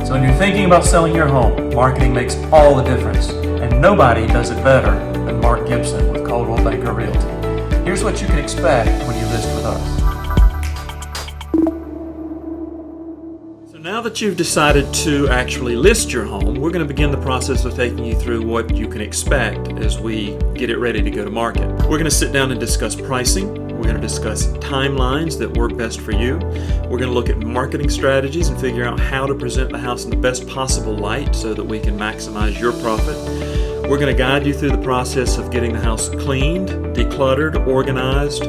So when you're thinking about selling your home, marketing makes all the difference. And nobody does it better than Mark Gibson with Coldwell Banker Realty. Here's what you can expect when you list with us. So now that you've decided to actually list your home, we're going to begin the process of taking you through what you can expect as we get it ready to go to market. We're going to sit down and discuss pricing. We're going to discuss timelines that work best for you. We're going to look at marketing strategies and figure out how to present the house in the best possible light so that we can maximize your profit. We're going to guide you through the process of getting the house cleaned, decluttered, organized,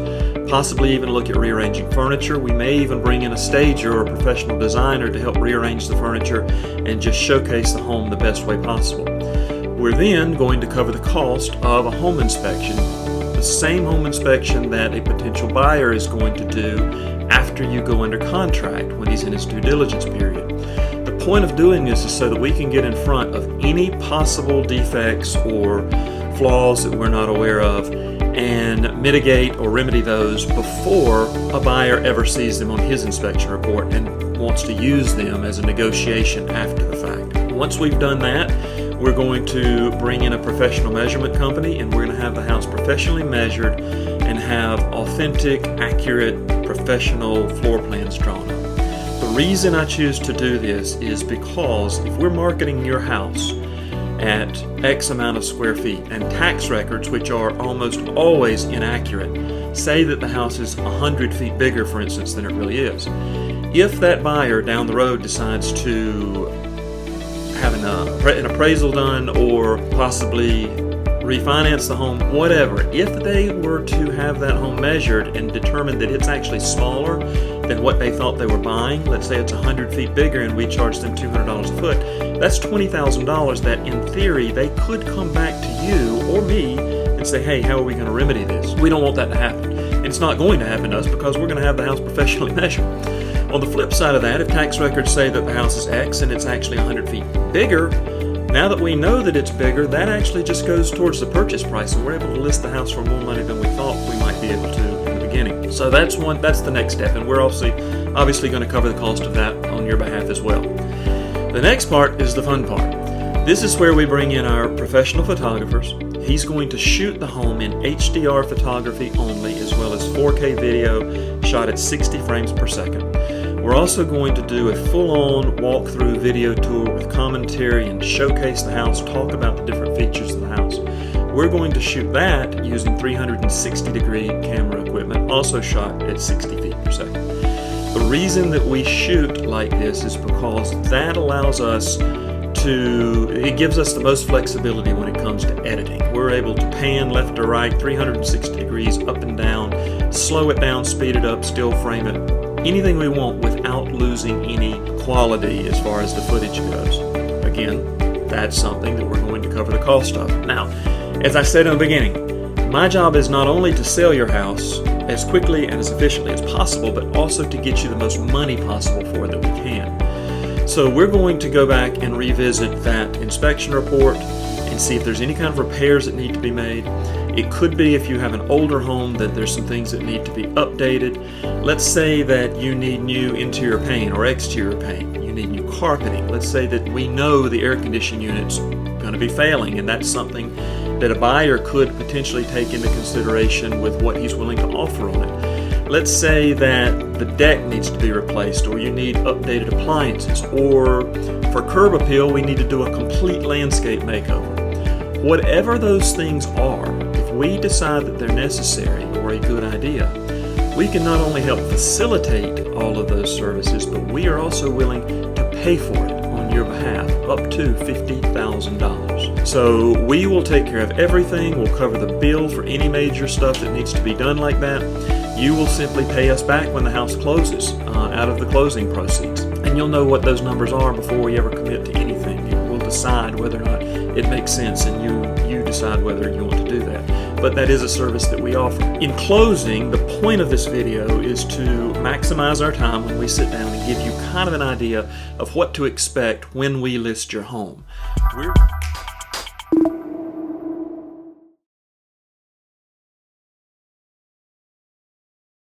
possibly even look at rearranging furniture. We may even bring in a stager or a professional designer to help rearrange the furniture and just showcase the home the best way possible. We're then going to cover the cost of a home inspection, the same home inspection that a potential buyer is going to do after you go under contract when he's in his due diligence period. The point of doing this is so that we can get in front of any possible defects or flaws that we're not aware of and mitigate or remedy those before a buyer ever sees them on his inspection report and wants to use them as a negotiation after the fact. Once we've done that, we're going to bring in a professional measurement company and we're going to have the house professionally measured and have authentic, accurate, professional floor plans drawn up. The reason I choose to do this is because if we're marketing your house at X amount of square feet and tax records, which are almost always inaccurate, say that the house is 100 feet bigger, for instance, than it really is. If that buyer down the road decides to have an appraisal done or possibly refinance the home, whatever, if they were to have that home measured and determine that it's actually smaller than what they thought they were buying, let's say it's 100 feet bigger and we charge them $200 a foot, that's $20,000 that in theory they could come back to you or me and say, hey, how are we going to remedy this? We don't want that to happen. And it's not going to happen to us because we're going to have the house professionally measured. On the flip side of that, if tax records say that the house is X and it's actually 100 feet bigger, now that we know that it's bigger, that actually just goes towards the purchase price and we're able to list the house for more money than we thought we might be able to in the beginning. So that's the next step, and we're obviously going to cover the cost of that on your behalf as well. The next part is the fun part. This is where we bring in our professional photographers. He's going to shoot the home in HDR photography only, as well as 4K video shot at 60 frames per second. We're also going to do a full-on walkthrough video tour with commentary and showcase the house, talk about the different features of the house. We're going to shoot that using 360-degree camera equipment, also shot at 60 feet per second. The reason that we shoot like this is because that allows us it gives us the most flexibility when it comes to editing. We're able to pan left to right, 360 degrees, up and down, slow it down, speed it up, still frame it, anything we want without losing any quality as far as the footage goes. Again, that's something that we're going to cover the cost of. Now, as I said in the beginning, my job is not only to sell your house as quickly and as efficiently as possible, but also to get you the most money possible for it that we can. So we're going to go back and revisit that inspection report and see if there's any kind of repairs that need to be made. It could be, if you have an older home, that there's some things that need to be updated. Let's say that you need new interior paint or exterior paint. You need new carpeting. Let's say that we know the air conditioning unit's going to be failing, and that's something that a buyer could potentially take into consideration with what he's willing to offer on it. Let's say that the deck needs to be replaced, or you need updated appliances, or for curb appeal we need to do a complete landscape makeover. Whatever those things are, if we decide that they're necessary or a good idea, we can not only help facilitate all of those services, but we are also willing to pay for it on your behalf, up to $50,000. So we will take care of everything. We'll cover the bill for any major stuff that needs to be done like that. You will simply pay us back when the house closes out of the closing proceeds. And you'll know what those numbers are before we ever commit to anything. We'll decide whether or not it makes sense, and you decide whether you want to do that. But that is a service that we offer. In closing, the point of this video is to maximize our time when we sit down and give you kind of an idea of what to expect when we list your home.